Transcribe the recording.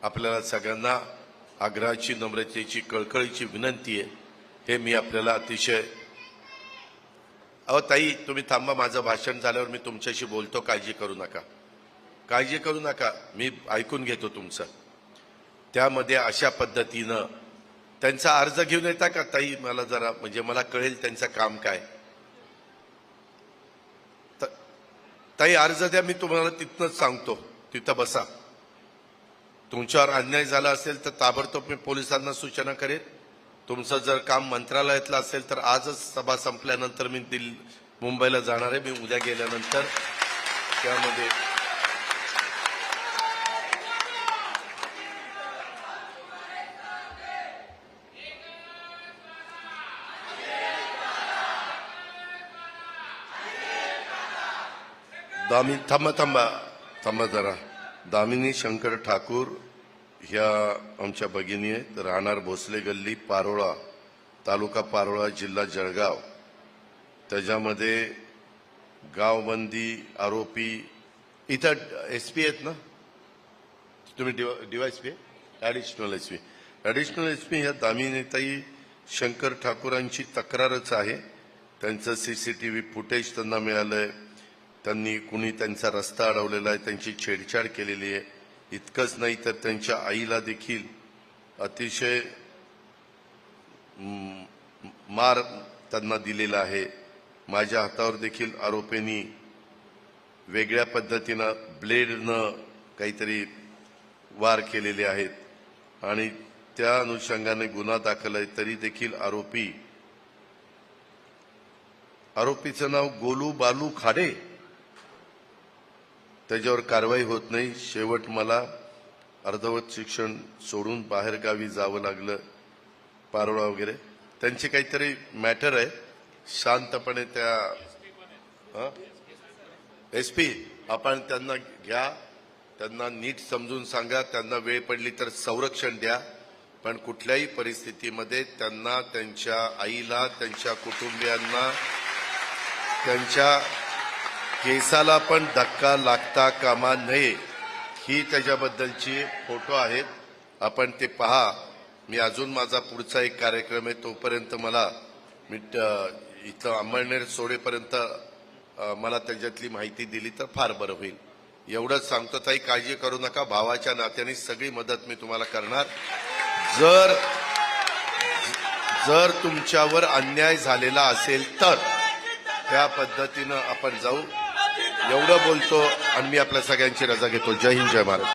आपल्याला सगळ्यांना आग्रहाची, नम्रतेची, कळकळीची विनंती आहे, हे मी आपल्याला अतिशय. अहो ताई, तुम्ही थांबा, माझं भाषण झाल्यावर मी तुमच्याशी बोलतो, काळजी करू नका, काळजी करू नका, मी ऐकून घेतो तुमचं. त्यामध्ये अशा पद्धतीनं त्यांचा अर्ज घेऊन येता का ताई? मला जरा, म्हणजे मला कळेल त्यांचं काम काय. ताई अर्ज द्या, मी तुम्हाला तिथनंच सांगतो, तिथं बसा. तुमच्यावर अन्याय झाला असेल तर ताबडतोब मी पोलिसांना सूचना करेन. तुमचं जर काम मंत्रालयातलं असेल तर आजच सभा संपल्यानंतर मी मुंबईला जाणार आहे. मी उद्या गेल्यानंतर त्यामध्ये थांबा जरा. दामिनी शंकर ठाकूर ह्या आमच्या भगिनी आहेत, राहणार भोसले गल्ली, पारोळा, तालुका पारोळा, जिल्हा जळगाव. त्याच्यामध्ये गावबंदी आरोपी इथं एसपी आहेत ना तुम्ही? डीवायएसपी, ॲडिशनल एसपी ह्या दामिनीताई शंकर ठाकूरांची तक्रारच आहे. त्यांचं सीसीटीव्ही फुटेज त्यांना मिळालंय. त्यांनी कुणी त्यांचा रस्ता अडवलेला आहे, त्यांची छेडछाड केलेली आहे. इतकंच नाही तर त्यांच्या आईला देखील अतिशय मार त्यांना दिलेला आहे. माझ्या हातावर देखील आरोपींनी वेगळ्या पद्धतीनं ब्लेडनं काहीतरी वार केलेले आहेत आणि त्या अनुषंगाने गुन्हा दाखल आहे. तरी देखील आरोपीचं नाव गोलू बालू खाडे, त्याच्यावर कारवाई होत नाही. शेवट मला अर्धवट शिक्षण सोडून बाहेरगावी जावं लागलं, पारोळा वगैरे. त्यांचे काहीतरी मॅटर आहे. शांतपणे त्या एसपी आपण त्यांना घ्या, त्यांना नीट समजून सांगा, त्यांना वेळ पडली तर संरक्षण द्या, पण कुठल्याही परिस्थितीमध्ये त्यांना, त्यांच्या आईला, त्यांच्या कुटुंबियांना, त्यांच्या केसाला पण धक्का लागता कामा नये. ही त्याच्याबद्दलची फोटो आहेत, आपण ते पहा. मी अजून माझा पुढचा एक कार्यक्रम आहे, तोपर्यंत मला इथं अंमळनेर सोडेपर्यंत मला त्याच्यातली माहिती दिली तर फार बरं होईल. एवढंच सांगतो ताई, काळजी करू नका. भावाच्या नात्याने सगळी मदत मी तुम्हाला करणार. जर तुमच्यावर अन्याय झालेला असेल तर त्या पद्धतीनं आपण जाऊ. एवढं बोलतो आणि मी आपल्या सगळ्यांची रजा घेतो. जय हिंद, जय महाराष्ट्र.